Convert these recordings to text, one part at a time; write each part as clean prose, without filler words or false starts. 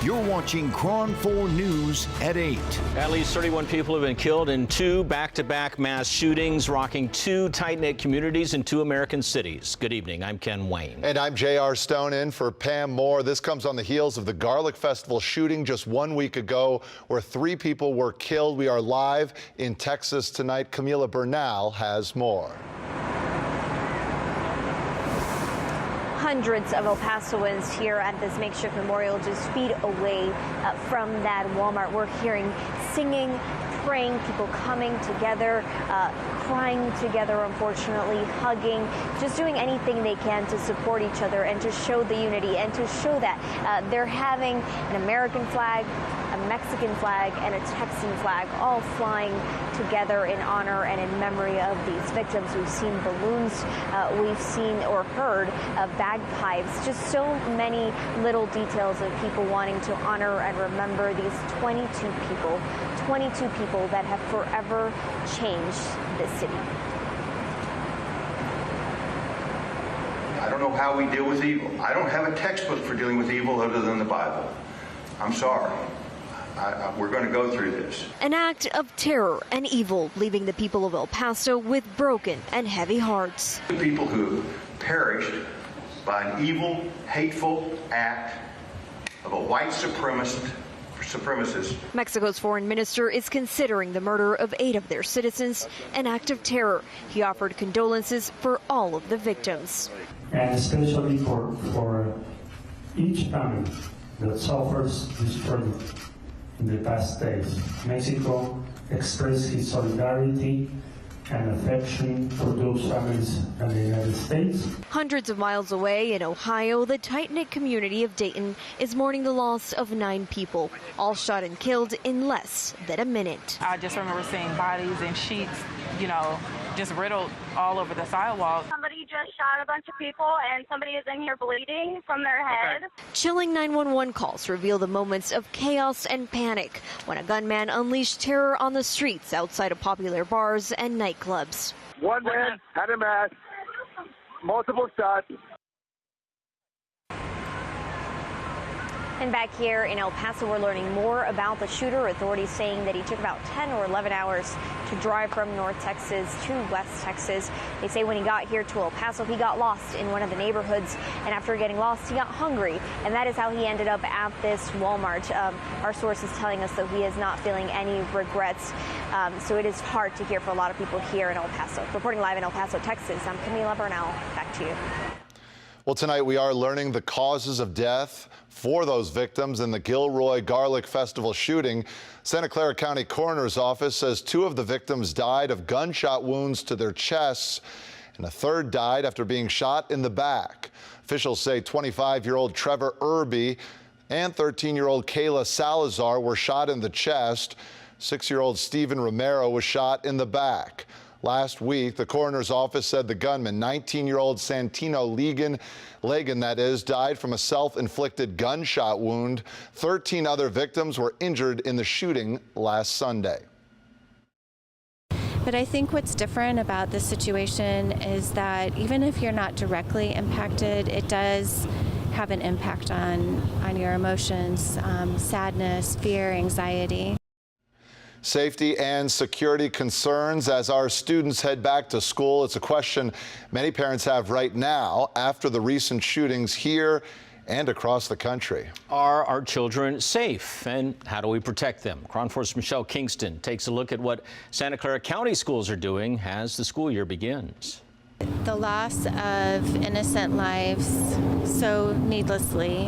You're watching KRON 4 News at 8. At least 31 people have been killed in 2 back-to-back mass shootings, rocking 2 tight-knit communities in 2 American cities. Good evening. I'm Ken Wayne. And I'm J.R. Stone in for Pam Moore. This comes on the heels of the Garlic Festival shooting just 1 week ago, where 3 people were killed. We are live in Texas tonight. Camila Bernal has more. Hundreds of El Pasoans here at this makeshift memorial just feet away from that Walmart. We're hearing singing, praying, people coming together, crying together, unfortunately, hugging, just doing anything they can to support each other and to show the unity and to show that they're having an American flag, a Mexican flag, and a Texan flag all flying together in honor and in memory of these victims. We've seen balloons, we've seen or heard bagpipes, just so many little details of people wanting to honor and remember these 22 people that have forever changed this city. I don't know how we deal with evil. I don't have a textbook for dealing with evil other than the Bible. I'm sorry. We're going to go through this. An act of terror and evil, leaving the people of El Paso with broken and heavy hearts. People who perished by an evil, hateful act of a white supremacist. Mexico's foreign minister is considering the murder of 8 of their citizens an act of terror. He offered condolences for all of the victims. And especially for each family that suffers this trauma in the past days. Mexico expressed its solidarity and affection for those families in the United States. Hundreds of miles away in Ohio, the tight-knit community of Dayton is mourning the loss of 9 people, all shot and killed in less than a minute. I just remember seeing bodies and sheets, just riddled all over the sidewalk. Somebody just shot a bunch of people and somebody is in here bleeding from their head. Chilling 911 calls reveal the moments of chaos and panic when a gunman unleashed terror on the streets outside of popular bars and nightclubs. One man had a mask, multiple shots. And back here in El Paso, we're learning more about the shooter. Authorities saying that he took about 10 or 11 hours to drive from North Texas to West Texas. They say when he got here to El Paso, he got lost in one of the neighborhoods. And after getting lost, he got hungry. And that is how he ended up at this Walmart. Our source is telling us that he is not feeling any regrets. So it is hard to hear for a lot of people here in El Paso. Reporting live in El Paso, Texas, I'm Camila Bernal. Back to you. Well, tonight we are learning the causes of death for those victims in the Gilroy Garlic Festival shooting. Santa Clara County Coroner's Office says 2 of the victims died of gunshot wounds to their chests, and a 3rd died after being shot in the back. Officials say 25-year-old Trevor Irby and 13-year-old Kayla Salazar were shot in the chest. 6-year-old Stephen Romero was shot in the back. Last week, the coroner's office said the gunman, 19-year-old Santino Lagan, died from a self-inflicted gunshot wound. 13 other victims were injured in the shooting last Sunday. But I think what's different about this situation is that even if you're not directly impacted, it does have an impact on your emotions, sadness, fear, anxiety. Safety and security concerns as our students head back to school. It's a question many parents have right now after the recent shootings here and across the country. Are our children safe, and how do we protect them? KRON 4's Michelle Kingston takes a look at what Santa Clara County schools are doing as the school year begins. The loss of innocent lives so needlessly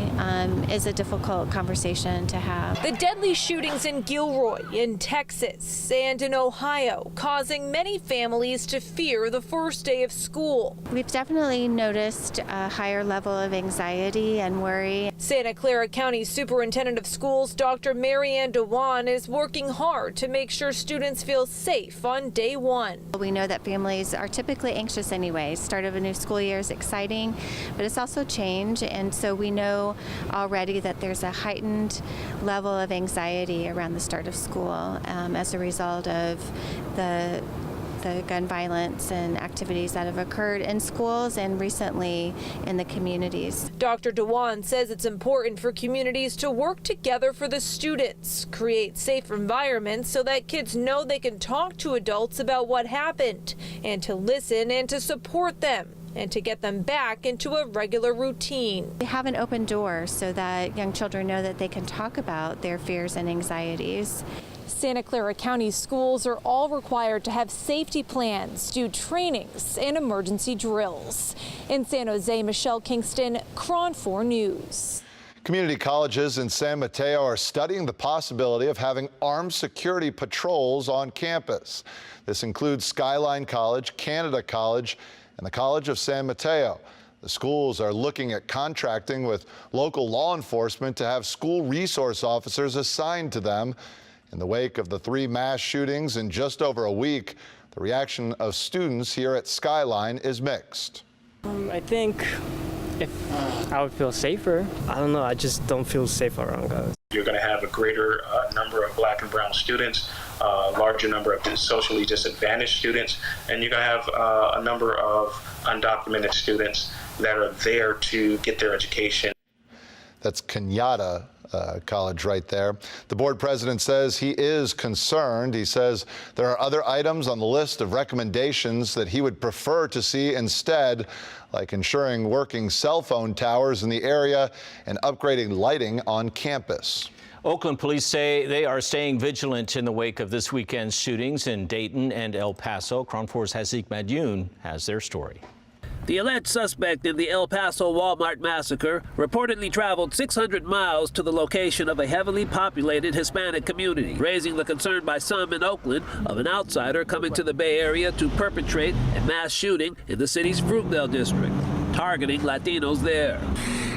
is a difficult conversation to have. The deadly shootings in Gilroy, in Texas, and in Ohio, causing many families to fear the first day of school. We've definitely noticed a higher level of anxiety and worry. Santa Clara County Superintendent of Schools, Dr. Marianne Dewan, is working hard to make sure students feel safe on day 1. We know that families are typically anxious anyway. Start of a new school year is exciting, but it's also change, and so we know already that there's a heightened level of anxiety around the start of school as a result of the the gun violence and activities that have occurred in schools and recently in the communities. Dr. Dewan says it's important for communities to work together for the students, create safe environments so that kids know they can talk to adults about what happened, and to listen and to support them, and to get them back into a regular routine. We have an open door so that young children know that they can talk about their fears and anxieties. Santa Clara County schools are all required to have safety plans, do trainings, and emergency drills. In San Jose, Michelle Kingston, KRON 4 News. Community colleges in San Mateo are studying the possibility of having armed security patrols on campus. This includes Skyline College, Canada College, and the College of San Mateo. The schools are looking at contracting with local law enforcement to have school resource officers assigned to them. In the wake of the 3 mass shootings in just over a week, the reaction of students here at Skyline is mixed. I think if I would feel safer. I don't know, I just don't feel safe around guys. You're going to have a greater number of black and brown students, a larger number of socially disadvantaged students, and you're going to have a number of undocumented students that are there to get their education. That's Kenyatta College right there. The board president says he is concerned. He says there are other items on the list of recommendations that he would prefer to see instead, like ensuring working cell phone towers in the area and upgrading lighting on campus. Oakland police say they are staying vigilant in the wake of this weekend's shootings in Dayton and El Paso. KRON 4's Hazik Madyoun has their story. The alleged suspect in the El Paso Walmart massacre reportedly traveled 600 miles to the location of a heavily populated Hispanic community, raising the concern by some in Oakland of an outsider coming to the Bay Area to perpetrate a mass shooting in the city's Fruitvale district, targeting Latinos there.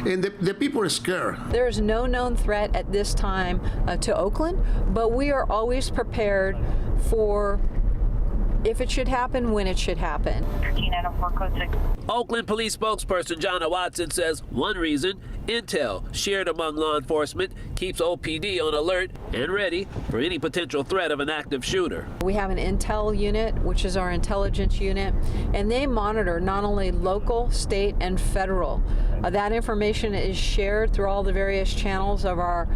And the people are scared. There is no known threat at this time to Oakland, but we are always prepared for if it should happen, when it should happen. Oakland police spokesperson Jonna Watson says one reason, intel shared among law enforcement keeps OPD on alert and ready for any potential threat of an active shooter. We have an intel unit, which is our intelligence unit, and they monitor not only local, state, and federal. That information is shared through all the various channels of our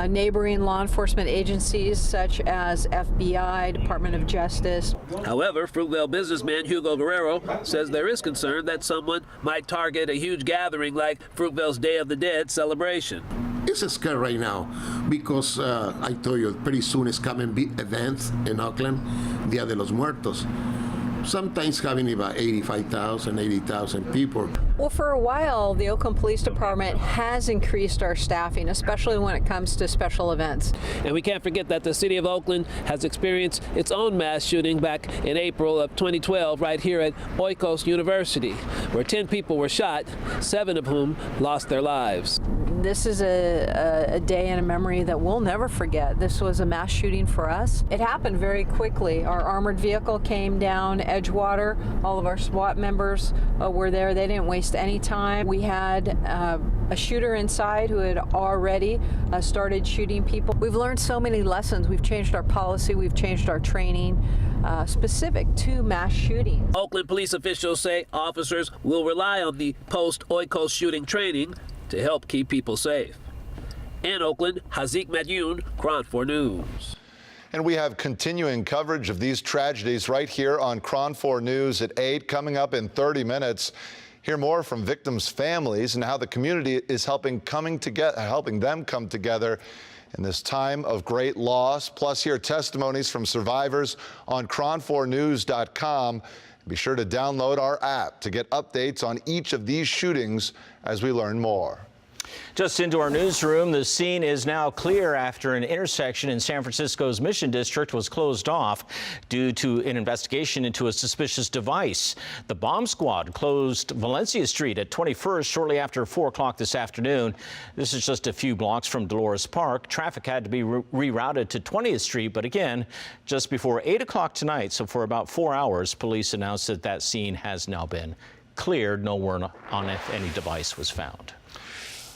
neighboring law enforcement agencies such as FBI, Department of Justice. However, Fruitvale businessman Hugo Guerrero says there is concern that someone might target a huge gathering like Fruitvale's Day of the Dead celebration. It's a scare right now because I told you pretty soon it's coming big events in Oakland, Dia de los Muertos. Sometimes having about 85,000, 80,000 people. Well, for a while, the Oakland Police Department has increased our staffing, especially when it comes to special events. And we can't forget that the city of Oakland has experienced its own mass shooting back in April of 2012 right here at Oikos University, where 10 people were shot, 7 of whom lost their lives. This is a day and a memory that we'll never forget. This was a mass shooting for us. It happened very quickly. Our armored vehicle came down Edgewater. All of our SWAT members were there. They didn't waste any time. We had a shooter inside who had already started shooting people. We've learned so many lessons. We've changed our policy. We've changed our training specific to mass shootings. Oakland police officials say officers will rely on the post-Oikos shooting training to help keep people safe. In Oakland, Hazik Madyoun, KRON 4 News. And we have continuing coverage of these tragedies right here on KRON 4 News at 8, coming up in 30 minutes. Hear more from victims' families and how the community is helping them come together in this time of great loss. Plus, hear testimonies from survivors on KRON4News.com. Be sure to download our app to get updates on each of these shootings as we learn more. Just into our newsroom, the scene is now clear after an intersection in San Francisco's Mission District was closed off due to an investigation into a suspicious device. The bomb squad closed Valencia Street at 21st shortly after 4 o'clock this afternoon. This is just a few blocks from Dolores Park. Traffic had to be rerouted to 20th Street, but again, just before 8 o'clock tonight, so for about 4 hours, police announced that that scene has now been cleared. No word on if any device was found.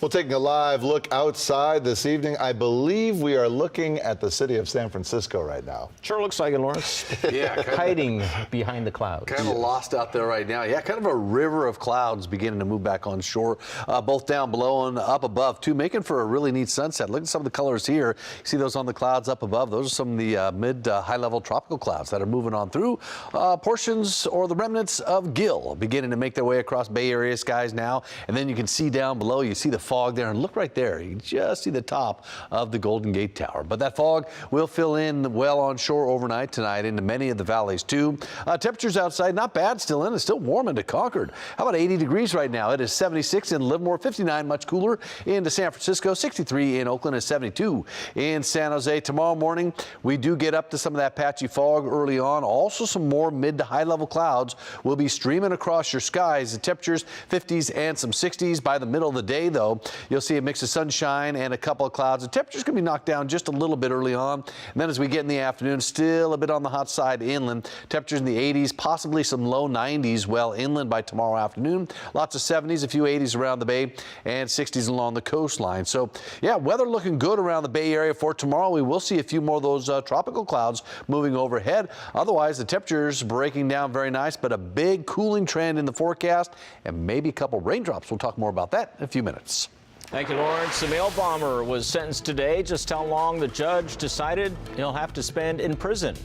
Well, taking a live look outside this evening, I believe we are looking at the city of San Francisco right now. Sure looks like it, Lawrence. Yeah, hiding behind the clouds. Kind of lost out there right now. Yeah, kind of a river of clouds beginning to move back on shore, both down below and up above, too, making for a really neat sunset. Look at some of the colors here. You see those on the clouds up above. Those are some of the mid to high level tropical clouds that are moving on through. Portions or the remnants of Gil beginning to make their way across Bay Area skies now. And then you can see down below, you see the fog there, and look right there. You just see the top of the Golden Gate Tower. But that fog will fill in well on shore overnight tonight into many of the valleys too. Temperatures outside not bad still in. It's still warm into Concord. How about 80 degrees right now? It is 76 in Livermore, 59 much cooler into San Francisco, 63 in Oakland, and 72 in San Jose. Tomorrow morning we do get up to some of that patchy fog early on. Also some more mid to high level clouds will be streaming across your skies. The temperatures 50s and some 60s. By the middle of the day though, you'll see a mix of sunshine and a couple of clouds. The temperature's going to be knocked down just a little bit early on. And then as we get in the afternoon, still a bit on the hot side inland. Temperatures in the 80s, possibly some low 90s well inland by tomorrow afternoon. Lots of 70s, a few 80s around the bay, and 60s along the coastline. So, yeah, weather looking good around the Bay Area for tomorrow. We will see a few more of those tropical clouds moving overhead. Otherwise, the temperatures breaking down very nice, but a big cooling trend in the forecast and maybe a couple raindrops. We'll talk more about that in a few minutes. Thank you, Lawrence. The mail bomber was sentenced today. Just how long the judge decided he'll have to spend in prison.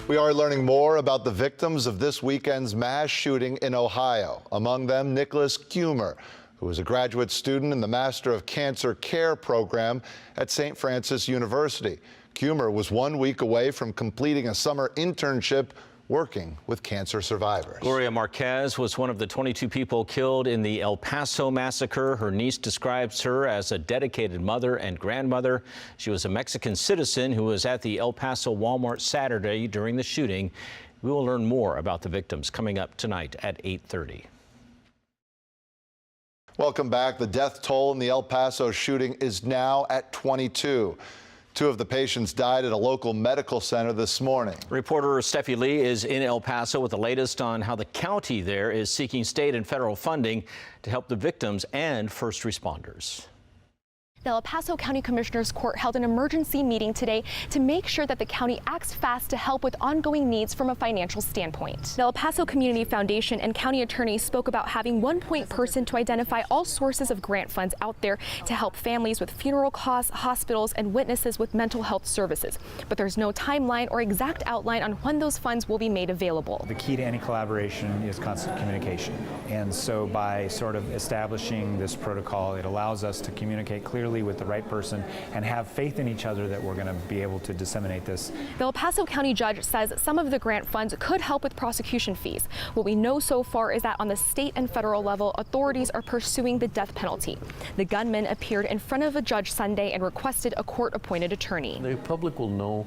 We are learning more about the victims of this weekend's mass shooting in Ohio. Among them, Nicholas Kumer, who is a graduate student in the Master of Cancer Care program at St. Francis University. Kumer was 1 week away from completing a summer internship working with cancer survivors. Gloria Marquez was one of the 22 people killed in the El Paso massacre. Her niece describes her as a dedicated mother and grandmother. She was a Mexican citizen who was at the El Paso Walmart Saturday during the shooting. We will learn more about the victims coming up tonight at 8:30. Welcome back. The death toll in the El Paso shooting is now at 22. 2 of the patients died at a local medical center this morning. Reporter Steffi Lee is in El Paso with the latest on how the county there is seeking state and federal funding to help the victims and first responders. The El Paso County Commissioner's Court held an emergency meeting today to make sure that the county acts fast to help with ongoing needs from a financial standpoint. The El Paso Community Foundation and county attorneys spoke about having one point person to identify all sources of grant funds out there to help families with funeral costs, hospitals, and witnesses with mental health services. But there's no timeline or exact outline on when those funds will be made available. The key to any collaboration is constant communication. And so by sort of establishing this protocol, it allows us to communicate clearly with the right person and have faith in each other that we're going to be able to disseminate this. The El Paso County judge says some of the grant funds could help with prosecution fees. What we know so far is that on the state and federal level, authorities are pursuing the death penalty. The gunman appeared in front of a judge Sunday and requested a court-appointed attorney. The public will know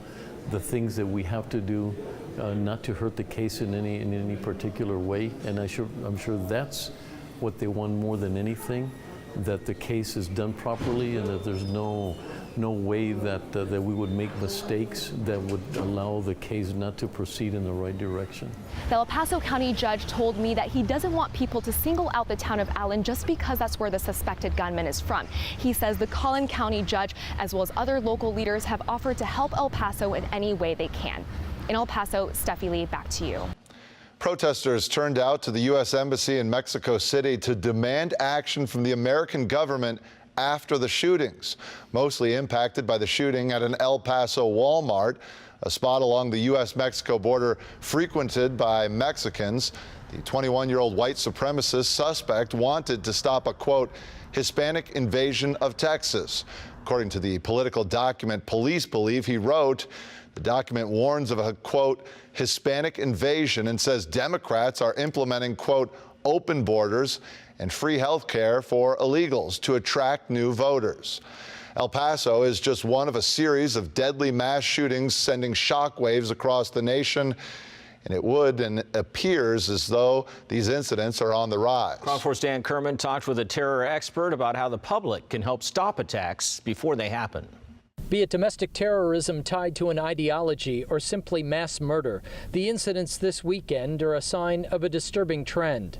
the things that we have to do not to hurt the case in any particular way, and I'm sure that's what they want more than anything. That the case is done properly and that there's no way that we would make mistakes that would allow the case not to proceed in the right direction. The El Paso County judge told me that he doesn't want people to single out the town of Allen just because that's where the suspected gunman is from. He says the Collin County judge, as well as other local leaders, have offered to help El Paso in any way they can. In El Paso, Steffi Lee, back to you. Protesters turned out to the U.S. Embassy in Mexico City to demand action from the American government after the shootings, mostly impacted by the shooting at an El Paso Walmart, a spot along the U.S.-Mexico border frequented by Mexicans. The 21-year-old white supremacist suspect wanted to stop a, quote, Hispanic invasion of Texas. According to the political document police believe he wrote, the document warns of a, quote, Hispanic invasion and says Democrats are implementing, quote, open borders and free health care for illegals to attract new voters. El Paso is just one of a series of deadly mass shootings sending shockwaves across the nation. And it would and appears as though these incidents are on the rise. KRON 4's Dan Kerman talked with a terror expert about how the public can help stop attacks before they happen. Be it domestic terrorism tied to an ideology or simply mass murder, the incidents this weekend are a sign of a disturbing trend.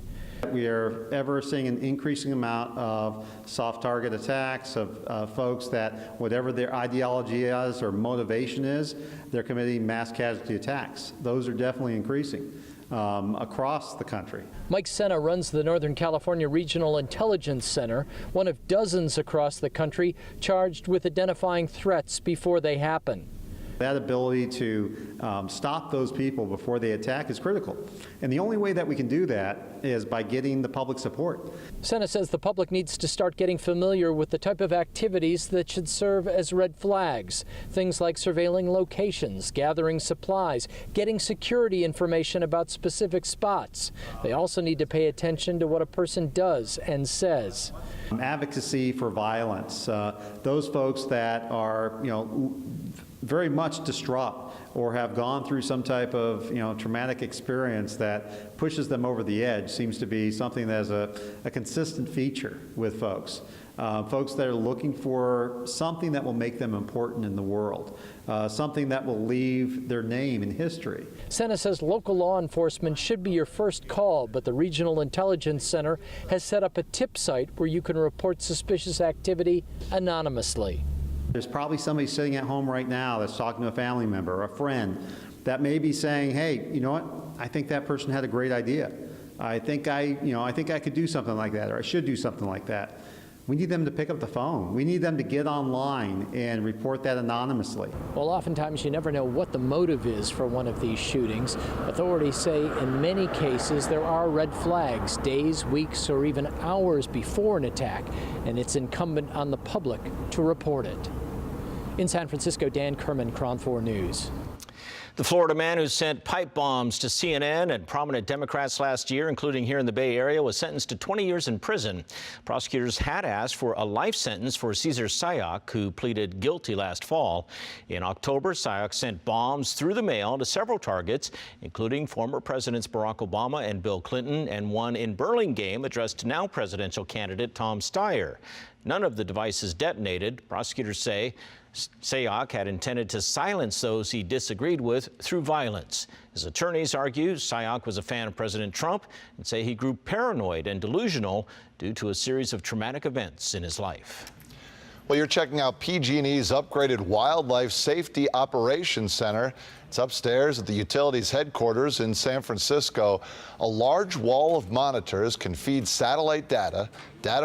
We are ever seeing an increasing amount of soft target attacks of folks that whatever their ideology is or motivation is, they're committing mass casualty attacks. Those are definitely increasing across the country. Mike Sena runs the Northern California Regional Intelligence Center, one of dozens across the country charged with identifying threats before they happen. That ability to stop those people before they attack is critical. And the only way that we can do that is by getting the public support. Sena says the public needs to start getting familiar with the type of activities that should serve as red flags. Things like surveilling locations, gathering supplies, getting security information about specific spots. They also need to pay attention to what a person does and says. Advocacy for violence. Those folks that are, very much distraught or have gone through some type of traumatic experience that pushes them over the edge seems to be something that is a consistent feature with folks. Folks that are looking for something that will make them important in the world, something that will leave their name in history. Sena says local law enforcement should be your first call, but the Regional Intelligence Center has set up a tip site where you can report suspicious activity anonymously. There's probably somebody sitting at home right now that's talking to a family member or a friend that may be saying, hey, you know what, I think that person had a great idea. I think I could do something like that, or I should do something like that. We need them to pick up the phone. We need them to get online and report that anonymously. Well, oftentimes you never know what the motive is for one of these shootings. Authorities say in many cases there are red flags days, weeks, or even hours before an attack, and it's incumbent on the public to report it. In San Francisco, Dan Kerman, KRON 4 News. The Florida man who sent pipe bombs to CNN and prominent Democrats last year, including here in the Bay Area, was sentenced to 20 years in prison. Prosecutors had asked for a life sentence for Cesar Sayoc, who pleaded guilty last fall. In October, Sayoc sent bombs through the mail to several targets, including former Presidents Barack Obama and Bill Clinton, and one in Burlingame addressed to now presidential candidate Tom Steyer. None of the devices detonated. Prosecutors say Sayoc had intended to silence those he disagreed with through violence. His attorneys argue Sayoc was a fan of President Trump and say he grew paranoid and delusional due to a series of traumatic events in his life. Well, you're checking out PG&E's upgraded Wildlife Safety Operations Center. It's upstairs at the utilities headquarters in San Francisco. A large wall of monitors can feed satellite data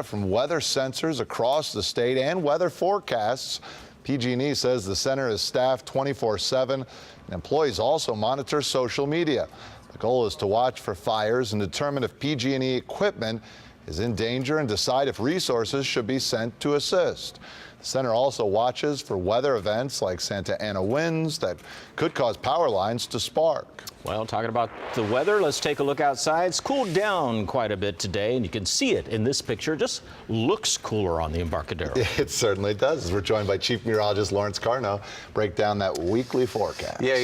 from weather sensors across the state and weather forecasts. PG&E says the center is staffed 24/7, and employees also monitor social media. The goal is to watch for fires and determine if PG&E equipment is in danger and decide if resources should be sent to assist. The center also watches for weather events like Santa Ana winds that could cause power lines to spark. Well, talking about the weather, let's take a look outside. It's cooled down quite a bit today, and you can see it in this picture. It just looks cooler on the Embarcadero. It certainly does. We're joined by Chief Meteorologist Lawrence Carno. Break down that weekly forecast. Yeah,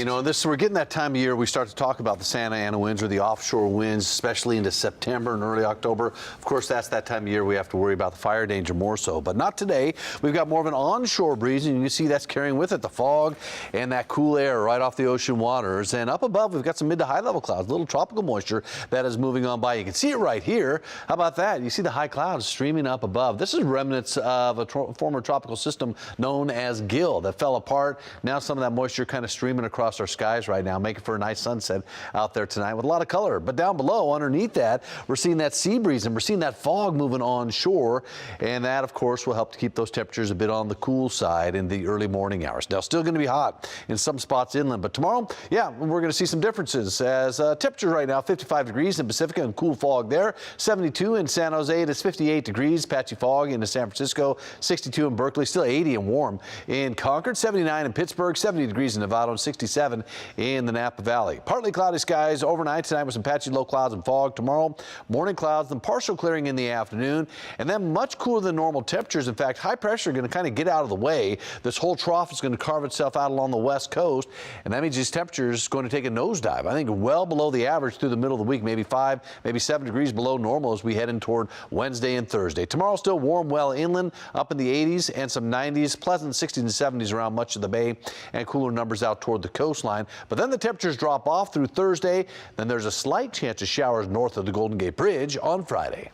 we're getting that time of year we start to talk about the Santa Ana winds or the offshore winds, especially into September and early October. Of course, that's that time of year we have to worry about the fire danger more so, but not today. We've got more of an onshore breeze, and you can see that's carrying with it the fog and that cool air right off the ocean waters. And up above, we've got some mid to high level clouds, a little tropical moisture that is moving on by. You can see it right here. How about that? You see the high clouds streaming up above. This is remnants of a former tropical system known as Gil that fell apart. Now some of that moisture kind of streaming across our skies right now, making for a nice sunset out there tonight with a lot of color. But down below, underneath that, we're seeing that sea breeze and we're seeing that fog moving onshore. And that, of course, will help to keep those temperatures a bit on the cool side in the early morning hours. Now, still going to be hot in some spots inland, but tomorrow, yeah, we're going to see some differences as temperature right now 55 degrees in Pacifica and cool fog there. 72 in San Jose. It's 58 degrees, patchy fog into San Francisco. 62 in Berkeley, still 80 and warm in Concord. 79 in Pittsburgh, 70 degrees in Nevada, and 67 in the Napa Valley. Partly cloudy skies overnight tonight with some patchy low clouds and fog. Tomorrow, morning clouds, then partial clearing in the afternoon, and then much cooler than normal temperatures. In fact, high pressure going to to kind of get out of the way. This whole trough is going to carve itself out along the west coast, and that means these temperatures are going to take a nosedive. I think well below the average through the middle of the week, maybe 5, maybe 7 degrees below normal as we head in toward Wednesday and Thursday. Tomorrow still warm well inland, up in the 80s and some 90s, pleasant 60s and 70s around much of the bay, and cooler numbers out toward the coastline. But then the temperatures drop off through Thursday. Then there's a slight chance of showers north of the Golden Gate Bridge on Friday.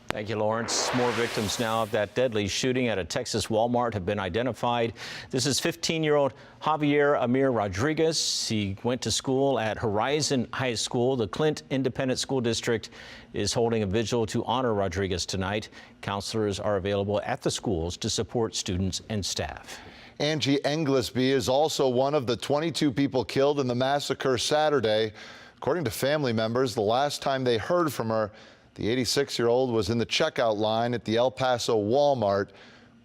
Thank you, Lawrence. More victims now of that deadly shooting at a Texas Walmart have been identified. This is 15-year-old Javier Amir Rodriguez. He went to school at Horizon High School. The Clint Independent School District is holding a vigil to honor Rodriguez tonight. Counselors are available at the schools to support students and staff. Angie Englesby is also one of the 22 people killed in the massacre Saturday. According to family members, the last time they heard from her, the 86-year-old was in the checkout line at the El Paso Walmart.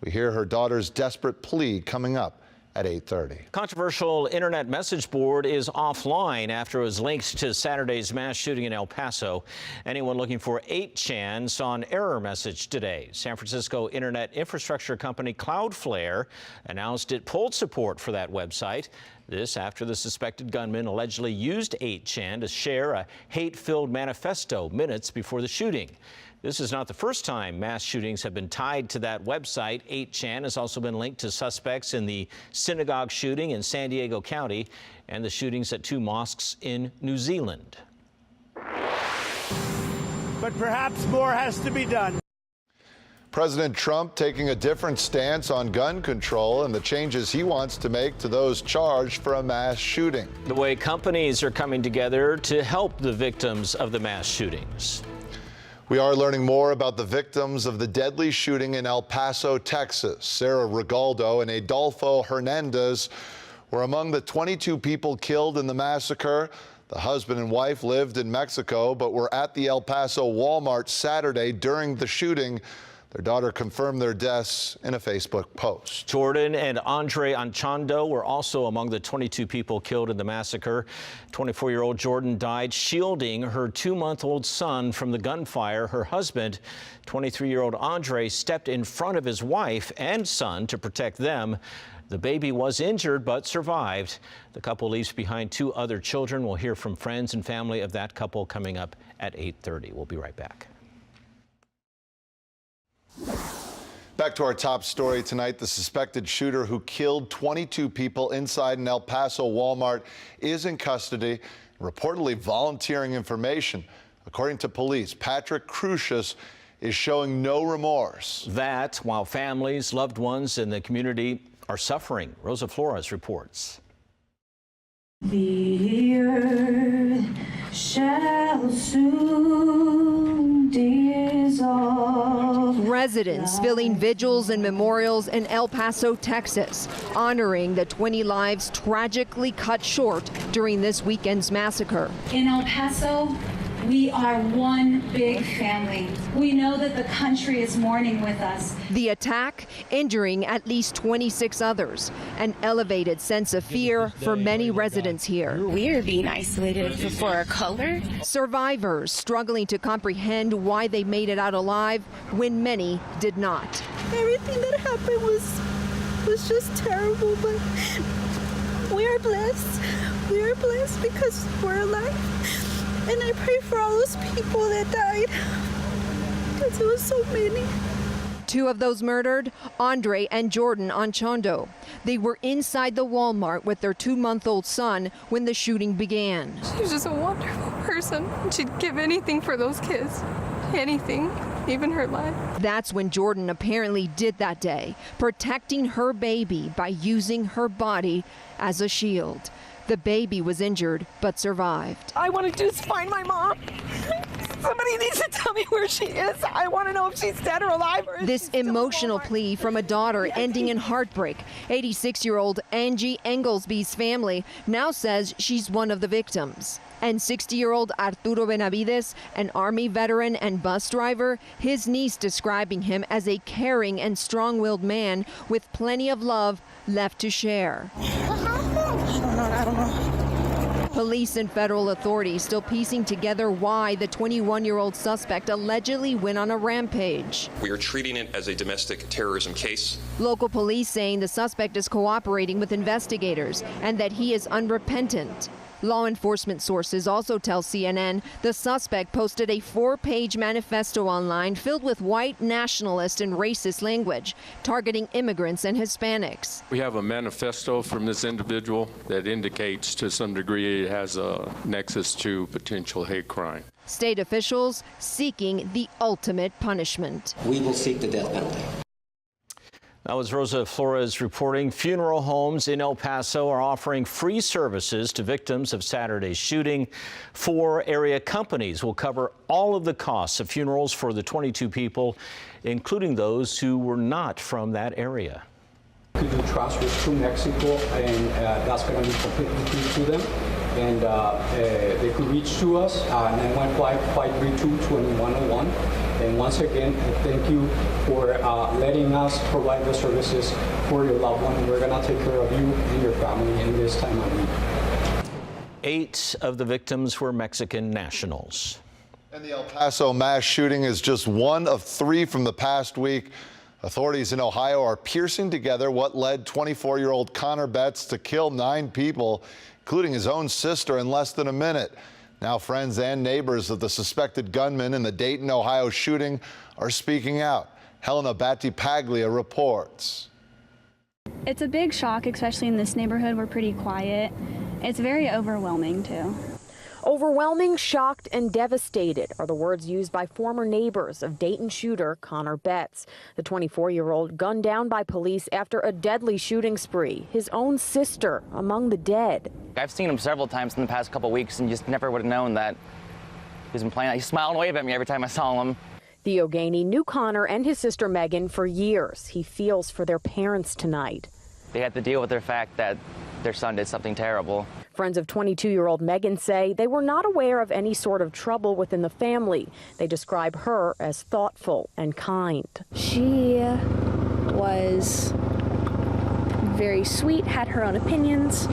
We hear her daughter's desperate plea coming up at 8:30. Controversial internet message board is offline after it was linked to Saturday's mass shooting in El Paso. Anyone looking for 8chan saw an error message today. San Francisco internet infrastructure company Cloudflare announced it pulled support for that website. This after the suspected gunman allegedly used 8chan to share a hate-filled manifesto minutes before the shooting. This is not the first time mass shootings have been tied to that website. 8chan has also been linked to suspects in the synagogue shooting in San Diego County and the shootings at 2 mosques in New Zealand. But perhaps more has to be done. President Trump taking a different stance on gun control and the changes he wants to make to those charged for a mass shooting. The way companies are coming together to help the victims of the mass shootings. We are learning more about the victims of the deadly shooting in El Paso, Texas. Sarah Regaldo and Adolfo Hernandez were among the 22 people killed in the massacre. The husband and wife lived in Mexico, but were at the El Paso Walmart Saturday during the shooting. Their daughter confirmed their deaths in a Facebook post. Jordan and Andre Anchondo were also among the 22 people killed in the massacre. 24-year-old Jordan died shielding her 2-month-old son from the gunfire. Her husband, 23-year-old Andre, stepped in front of his wife and son to protect them. The baby was injured but survived. The couple leaves behind 2 other children. We'll hear from friends and family of that couple coming up at 8:30. We'll be right back. Back to our top story tonight. The suspected shooter who killed 22 people inside an El Paso Walmart is in custody, reportedly volunteering information. According to police, Patrick Crucius is showing no remorse. That while families, loved ones in the community are suffering. Rosa Flores reports. The earth shall soon dissolve. Residents filling vigils and memorials in El Paso, Texas, honoring the 20 lives tragically cut short during this weekend's massacre. In El Paso, we are one big family. We know that the country is mourning with us. The attack injuring at least 26 others, an elevated sense of fear for many residents here. We are being isolated for our color. Survivors struggling to comprehend why they made it out alive when many did not. Everything that happened was just terrible, but we are blessed. We are blessed because we're alive. And I pray for all those people that died, because it was so many. 2 of those murdered, Andre and Jordan Anchondo. They were inside the Walmart with their 2-month-old son when the shooting began. She's just a wonderful person. She'd give anything for those kids. Anything, even her life. That's when Jordan apparently did that day, protecting her baby by using her body as a shield. The baby was injured but survived. I want to just find my mom. Somebody needs to tell me where she is. I want to know if she's dead or alive. Or this emotional plea from a daughter ending in heartbreak. 86-year-old Angie Englesby's family now says she's one of the victims. And 60-year-old Arturo Benavides, an Army veteran and bus driver, his niece describing him as a caring and strong-willed man with plenty of love left to share. I don't know. Police and federal authorities still piecing together why the 21-year-old suspect allegedly went on a rampage. We are treating it as a domestic terrorism case. Local police saying the suspect is cooperating with investigators and that he is unrepentant. Law enforcement sources also tell CNN the suspect posted a 4-page manifesto online filled with white nationalist and racist language, targeting immigrants and Hispanics. We have a manifesto from this individual that indicates to some degree it has a nexus to potential hate crime. State officials seeking the ultimate punishment. We will seek the death penalty. That was Rosa Flores reporting. Funeral homes in El Paso are offering free services to victims of Saturday's shooting. 4 area companies will cover all of the costs of funerals for the 22 people, including those who were not from that area. We do transfers to Mexico, and that's going to be completely free to them. And they could reach to us, 915-532-2101. And once again, thank you for letting us provide the services for your loved one. We're going to take care of you and your family in this time of need. 8 of the victims were Mexican nationals. And the El Paso mass shooting is just one of 3 from the past week. Authorities in Ohio are piecing together what led 24-year-old Connor Betts to kill 9 people, including his own sister, in less than a minute. Now friends and neighbors of the suspected gunman in the Dayton, Ohio shooting are speaking out. Helena Battipaglia reports. It's a big shock, especially in this neighborhood. We're pretty quiet. It's very overwhelming, too. Overwhelming, shocked, and devastated are the words used by former neighbors of Dayton shooter Connor Betts. The 24-year-old gunned down by police after a deadly shooting spree. His own sister among the dead. I've seen him several times in the past couple weeks and just never would have known that he's been playing. He smiled and waved at me every time I saw him. Theo Gainey knew Connor and his sister Megan for years. He feels for their parents tonight. They had to deal with the fact that their son did something terrible. Friends of 22-year-old Megan say they were not aware of any sort of trouble within the family. They describe her as thoughtful and kind. She was very sweet, had her own opinions,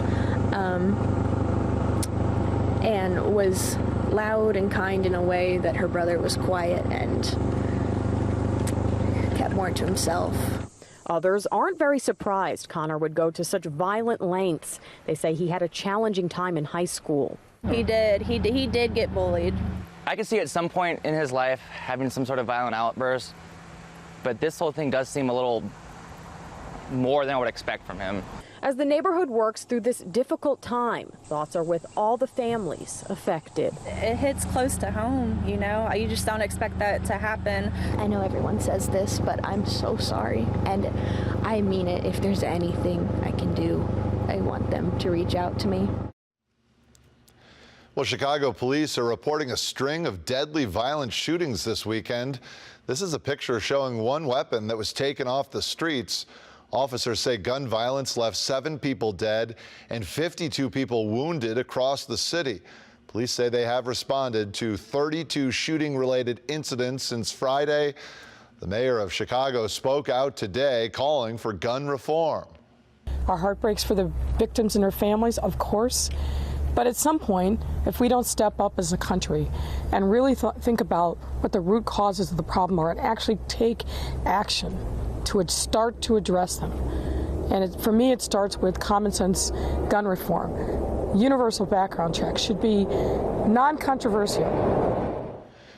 and was loud and kind in a way that her brother was quiet and kept more to himself. Others aren't very surprised Connor would go to such violent lengths. They say he had a challenging time in high school. He did. He did get bullied. I could see at some point in his life having some sort of violent outburst, but this whole thing does seem a little more than I would expect from him. As the neighborhood works through this difficult time, thoughts are with all the families affected. It hits close to home, you know. You just don't expect that to happen. I know everyone says this, but I'm so sorry. And I mean it. If there's anything I can do, I want them to reach out to me. Well, Chicago police are reporting a string of deadly violent shootings this weekend. This is a picture showing one weapon that was taken off the streets. Officers say gun violence left 7 people dead and 52 people wounded across the city. Police say they have responded to 32 shooting-related incidents since Friday. The mayor of Chicago spoke out today calling for gun reform. Our heart breaks for the victims and their families, of course. But at some point, if we don't step up as a country and really think about what the root causes of the problem are and actually take action to start to address them. And for me, it starts with common sense gun reform. Universal background check should be non-controversial.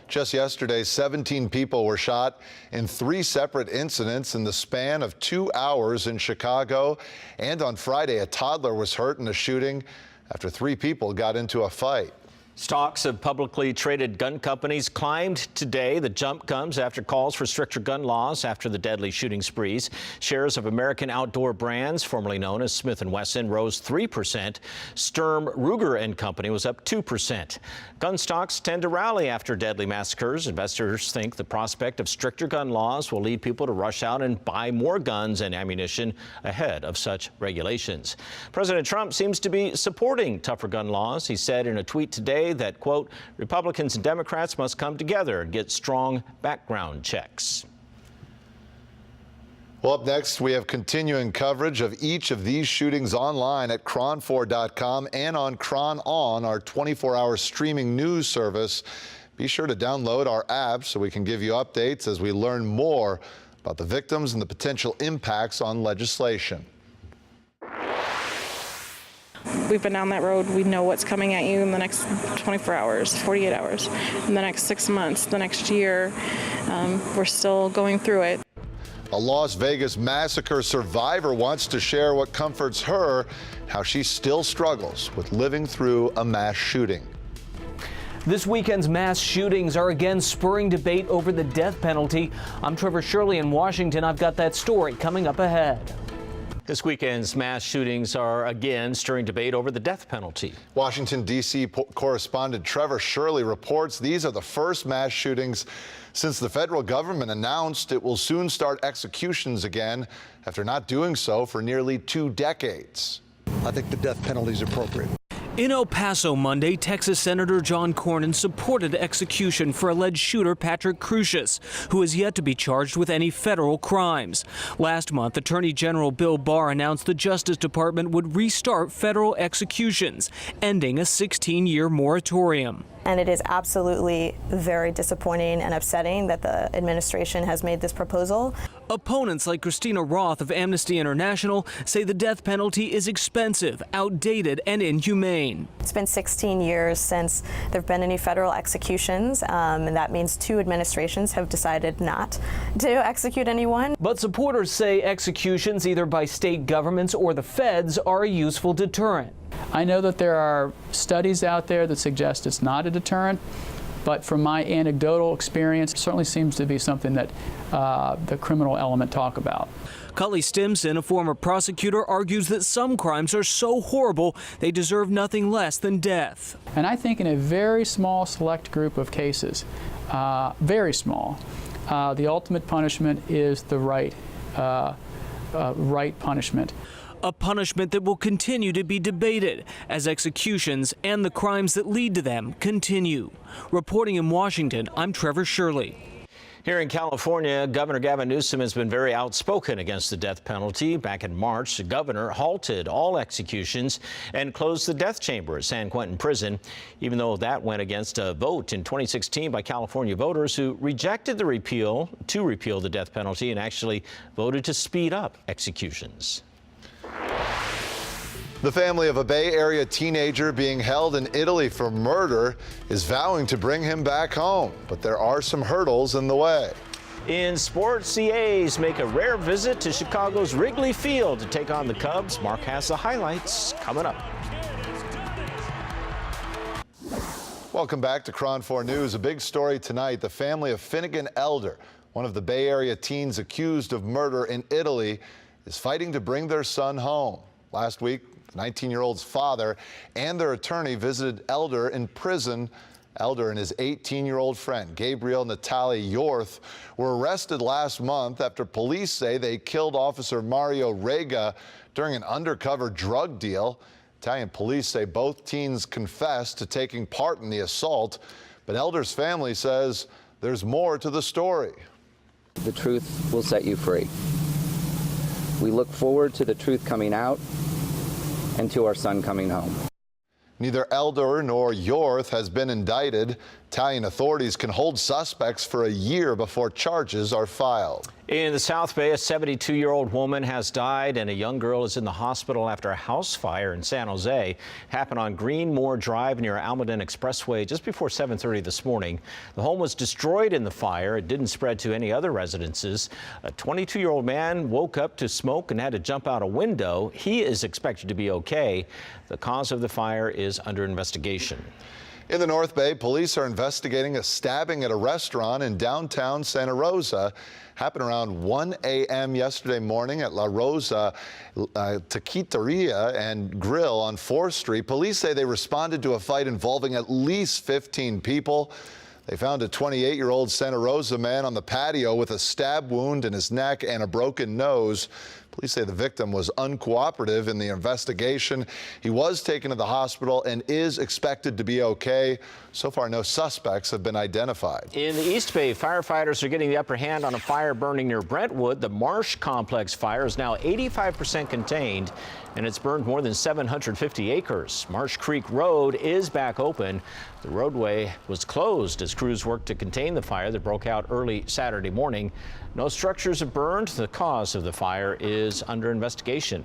Just yesterday, 17 people were shot in 3 separate incidents in the span of 2 hours in Chicago. And on Friday, a toddler was hurt in a shooting after 3 people got into a fight. Stocks of publicly traded gun companies climbed today. The jump comes after calls for stricter gun laws after the deadly shooting sprees. Shares of American Outdoor Brands, formerly known as Smith & Wesson, rose 3%. Sturm, Ruger & Company was up 2%. Gun stocks tend to rally after deadly massacres. Investors think the prospect of stricter gun laws will lead people to rush out and buy more guns and ammunition ahead of such regulations. President Trump seems to be supporting tougher gun laws. He said in a tweet today that, quote, Republicans and Democrats must come together and get strong background checks. Well, up next, we have continuing coverage of each of these shootings online at KRON4.com and on KRON On, our 24-hour streaming news service. Be sure to download our app so we can give you updates as we learn more about the victims and the potential impacts on legislation. We've been down that road. We know what's coming at you in the next 24 hours, 48 hours, in the next 6 months, the next year. We're still going through it. A Las Vegas massacre survivor wants to share what comforts her, how she still struggles with living through a mass shooting. This weekend's mass shootings are again spurring debate over the death penalty. I'm Trevor Shirley in Washington. I've got that story coming up ahead. This weekend's mass shootings are again stirring debate over the death penalty. Washington, D.C. correspondent Trevor Shirley reports these are the first mass shootings since the federal government announced it will soon start executions again after not doing so for nearly 2 decades. I think the death penalty is appropriate. In El Paso Monday, Texas Senator John Cornyn supported execution for alleged shooter Patrick Crusius, who is yet to be charged with any federal crimes. Last month, Attorney General Bill Barr announced the Justice Department would restart federal executions, ending a 16-year moratorium. And it is absolutely very disappointing and upsetting that the administration has made this proposal. Opponents like Christina Roth of Amnesty International say the death penalty is expensive, outdated, and inhumane. It's been 16 years since there have been any federal executions, and that means 2 administrations have decided not to execute anyone. But supporters say executions, either by state governments or the feds, are a useful deterrent. I know that there are studies out there that suggest it's not a deterrent, but from my anecdotal experience, it certainly seems to be something that the criminal element talk about. Cully Stimson, a former prosecutor, argues that some crimes are so horrible they deserve nothing less than death. And I think in a very small select group of cases, very small, the ultimate punishment is the right punishment. A punishment that will continue to be debated as executions and the crimes that lead to them continue. Reporting in Washington, I'm Trevor Shirley. Here in California, Governor Gavin Newsom has been very outspoken against the death penalty. Back in March, the governor halted all executions and closed the death chamber at San Quentin Prison, even though that went against a vote in 2016 by California voters who rejected the repeal the death penalty and actually voted to speed up executions. The family of a Bay Area teenager being held in Italy for murder is vowing to bring him back home, but there are some hurdles in the way. In sports, the A's make a rare visit to Chicago's Wrigley Field to take on the Cubs. Mark has the highlights coming up. Welcome back to KRON 4 News. A big story tonight. The family of Finnegan Elder, one of the Bay Area teens accused of murder in Italy, is fighting to bring their son home. Last week, the 19-year-old's father and their attorney visited Elder in prison. Elder and his 18-year-old friend, Gabriel Natali Yorth, were arrested last month after police say they killed Officer Mario Rega during an undercover drug deal. Italian police say both teens confessed to taking part in the assault, but Elder's family says there's more to the story. The truth will set you free. We look forward to the truth coming out and to our son coming home. Neither Elder nor Yorth has been indicted. Italian authorities can hold suspects for a year before charges are filed. In the South Bay, a 72-year-old woman has died and a young girl is in the hospital after a house fire in San Jose. Happened on Greenmore Drive near Almaden Expressway just before 7:30 this morning. The home was destroyed in the fire. It didn't spread to any other residences. A 22-year-old man woke up to smoke and had to jump out a window. He is expected to be okay. The cause of the fire is under investigation. In the North Bay, police are investigating a stabbing at a restaurant in downtown Santa Rosa. Happened around 1 a.m. yesterday morning at La Rosa Taquiteria and Grill on 4th Street. Police say they responded to a fight involving at least 15 people. They found a 28-year-old Santa Rosa man on the patio with a stab wound in his neck and a broken nose. Police say the victim was uncooperative in the investigation. He was taken to the hospital and is expected to be okay. So far, no suspects have been identified. In the East Bay, firefighters are getting the upper hand on a fire burning near Brentwood. The Marsh Complex fire is now 85% contained, and it's burned more than 750 acres. Marsh Creek Road is back open. The roadway was closed as crews worked to contain the fire that broke out early Saturday morning. No structures have burned. The cause of the fire is under investigation.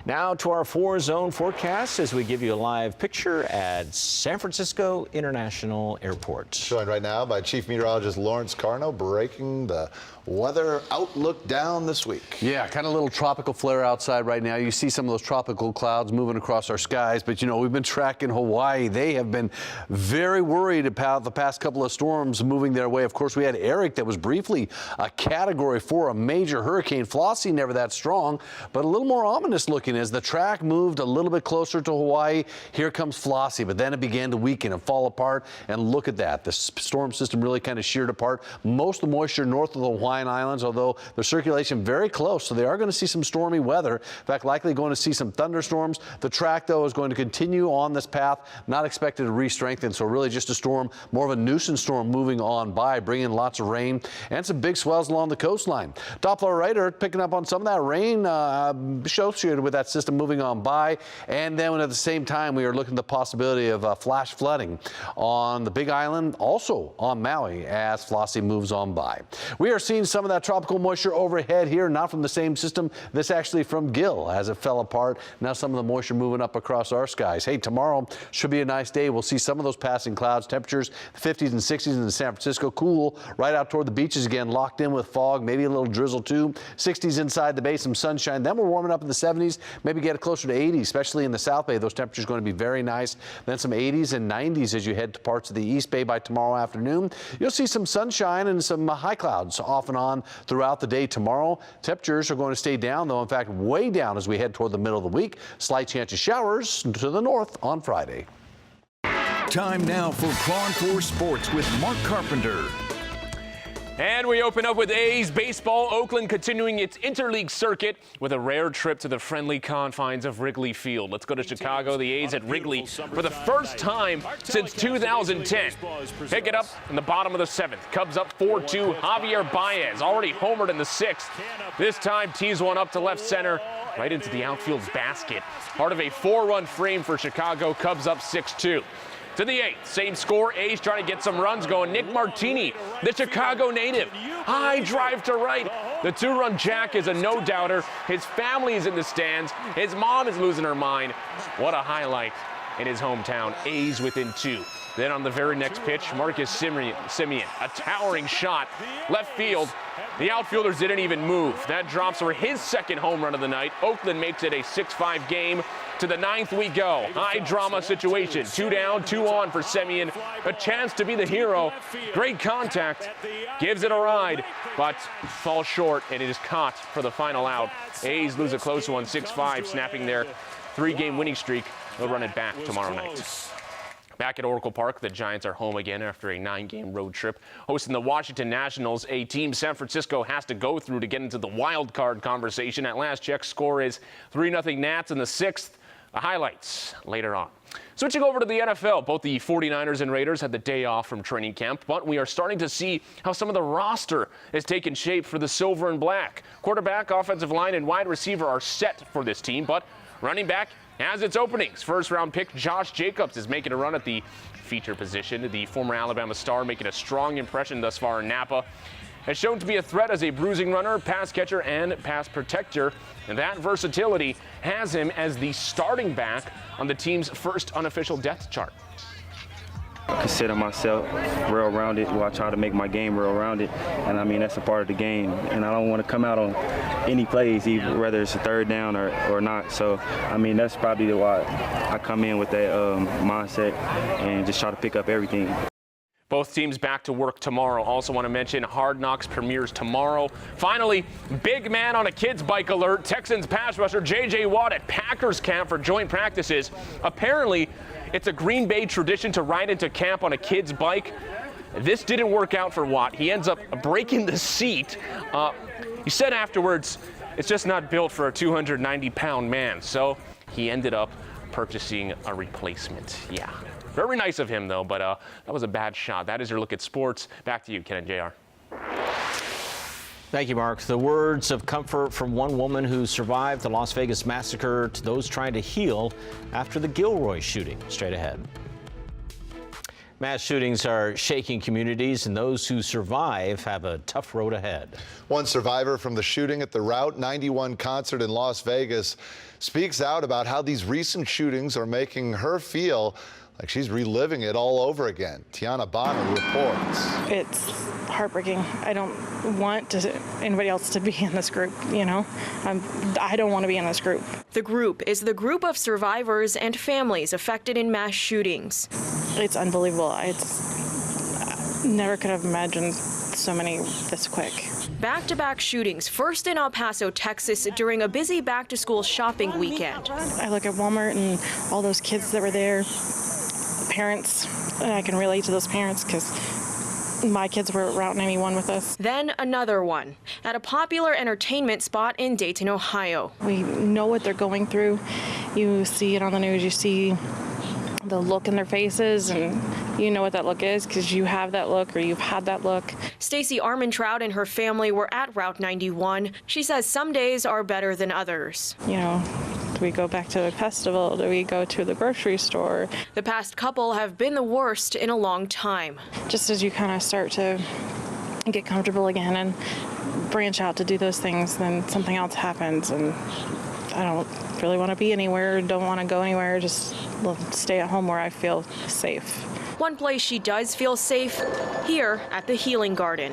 Now to our 4-zone forecast as we give you a live picture at San Francisco International Airport. Joined right now by Chief Meteorologist Lawrence Carno, breaking the weather outlook down this week. Yeah, kind of a little tropical flare outside right now. You see some of those tropical clouds moving across our skies, but you know, we've been tracking Hawaii. They have been very worried about the past couple of storms moving their way. Of course, we had Eric that was briefly a Category 4, a major hurricane. Flossie never that strong, but a little more ominous looking as the track moved a little bit closer to Hawaii. Here comes Flossie, but then it began to weaken and fall apart, and look at that. The storm system really kind of sheared apart. Most of the moisture north of the Hawaiian Islands, although the circulation very close, so they are going to see some stormy weather. In fact, likely going to see some thunderstorms. The track, though, is going to continue on this path, not expected to re-strengthen, so really just a storm, more of a nuisance storm moving on by, bringing lots of rain and some big swells along the coastline. Doppler radar picking up on some of that rain associated with that system moving on by, and then at the same time we are looking at the possibility of flash flooding on the Big Island, also on Maui as Flossie moves on by. We are seeing some of that tropical moisture overhead here, not from the same system. This actually from Gil as it fell apart. Now some of the moisture moving up across our skies. Hey, tomorrow should be a nice day. We'll see some of those passing clouds. Temperatures 50s and 60s in San Francisco. Cool right out toward the beaches again, locked in with fog, maybe a little drizzle too. 60s inside the bay, some sunshine. Then we're warming up in the 70s, maybe get closer to 80, especially in the South Bay. Those temperatures going to be very nice. Then some 80s and 90s as you head to parts of the East Bay by tomorrow afternoon. You'll see some sunshine and some high clouds off and on throughout the day tomorrow. Temperatures are going to stay down, though, in fact, way down as we head toward the middle of the week. Slight chance of showers to the north on Friday. Time now for KRON 4 Sports with Mark Carpenter. And we open up with A's baseball. Oakland continuing its interleague circuit with a rare trip to the friendly confines of Wrigley Field. Let's go to Chicago. The A's at Wrigley for the first time since 2010. Pick it up in the bottom of the 7th. Cubs up 4-2. Javier Baez already homered in the 6th. This time tees one up to left center, right into the outfield's basket. Part of a 4-run frame for Chicago. Cubs up 6-2. To the 8th, same score. A's trying to get some runs going. Nick Martini, the Chicago native. High drive to right. The 2-run jack is a no-doubter. His family is in the stands. His mom is losing her mind. What a highlight in his hometown. A's within 2. Then on the very next pitch, Marcus Semien, a towering shot. Left field. The outfielders didn't even move. That drops for his second home run of the night. Oakland makes it a 6-5 game. To the 9th we go. High drama situation. 2 down, 2 on for Semien. A chance to be the hero. Great contact. Gives it a ride, but falls short, and it is caught for the final out. A's lose a close one, 6-5, snapping their 3-game winning streak. They'll run it back tomorrow night. Back at Oracle Park, the Giants are home again after a 9-game road trip. Hosting the Washington Nationals, a team San Francisco has to go through to get into the wild card conversation. At last check, score is 3-0 Nats in the 6th. The highlights later on. Switching over to the NFL, both the 49ers and Raiders had the day off from training camp, but we are starting to see how some of the roster is taking shape for the silver and black. Quarterback, offensive line, and wide receiver are set for this team, but running back has its openings. First-round pick Josh Jacobs is making a run at the feature position. The former Alabama star making a strong impression thus far in Napa. Has shown to be a threat as a bruising runner, pass catcher, and pass protector. And that versatility has him as the starting back on the team's first unofficial depth chart. I consider myself well-rounded. Well, I try to make my game well-rounded, and I mean that's a part of the game. And I don't want to come out on any plays, either, whether it's a third down or not. So I mean that's probably why I come in with that mindset and just try to pick up everything. Both teams back to work tomorrow. Also want to mention Hard Knocks premieres tomorrow. Finally, big man on a kid's bike alert. Texans pass rusher J.J. Watt at Packers camp for joint practices. Apparently, it's a Green Bay tradition to ride into camp on a kid's bike. This didn't work out for Watt. He ends up breaking the seat. He said afterwards, it's just not built for a 290-pound man. So he ended up purchasing a replacement. Yeah. Very nice of him, though, but that was a bad shot. That is your look at sports. Back to you, Ken and JR. Thank you, Mark. The words of comfort from one woman who survived the Las Vegas massacre to those trying to heal after the Gilroy shooting. Straight ahead. Mass shootings are shaking communities, and those who survive have a tough road ahead. One survivor from the shooting at the Route 91 concert in Las Vegas speaks out about how these recent shootings are making her feel like she's reliving it all over again. Tiana Bonner reports. It's heartbreaking. I don't want anybody else to be in this group, you know? I don't want to be in this group. The group is the group of survivors and families affected in mass shootings. It's unbelievable. I never could have imagined so many this quick. Back-to-back shootings, first in El Paso, Texas, during a busy back-to-school shopping weekend. I look at Walmart and all those kids that were there, parents, and I can relate to those parents because my kids were at Route 91 with us. Then another one at a popular entertainment spot in Dayton, Ohio. We know what they're going through. You see it on the news. You see the look in their faces, and you know what that look is because you have that look or you've had that look. Stacey Armentrout and her family were at Route 91. She says some days are better than others. You know, do we go back to the festival? Do we go to the grocery store? The past couple have been the worst in a long time. Just as you kind of start to get comfortable again and branch out to do those things, then something else happens, and I don't really want to be anywhere, don't want to go anywhere, just stay at home where I feel safe. One place she does feel safe, here at the Healing Garden.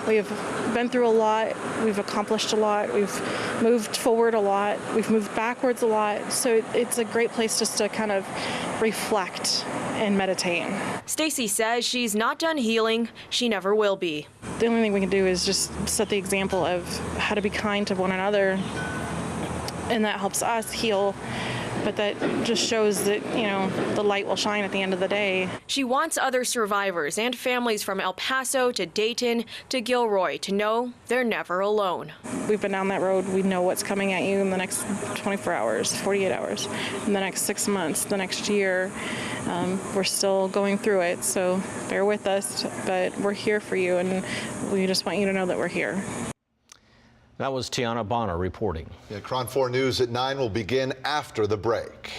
We've been through a lot, we've accomplished a lot, we've moved forward a lot, we've moved backwards a lot, so it's a great place just to kind of reflect and meditate. Stacey says she's not done healing, she never will be. The only thing we can do is just set the example of how to be kind to one another, and that helps us heal. But that just shows that, you know, the light will shine at the end of the day. She wants other survivors and families from El Paso to Dayton to Gilroy to know they're never alone. We've been down that road. We know what's coming at you in the next 24 hours, 48 hours, in the next 6 months, the next year. We're still going through it, so bear with us, but we're here for you, and we just want you to know that we're here. That was Tiana Bonner reporting. Yeah, KRON 4 News at 9 will begin after the break.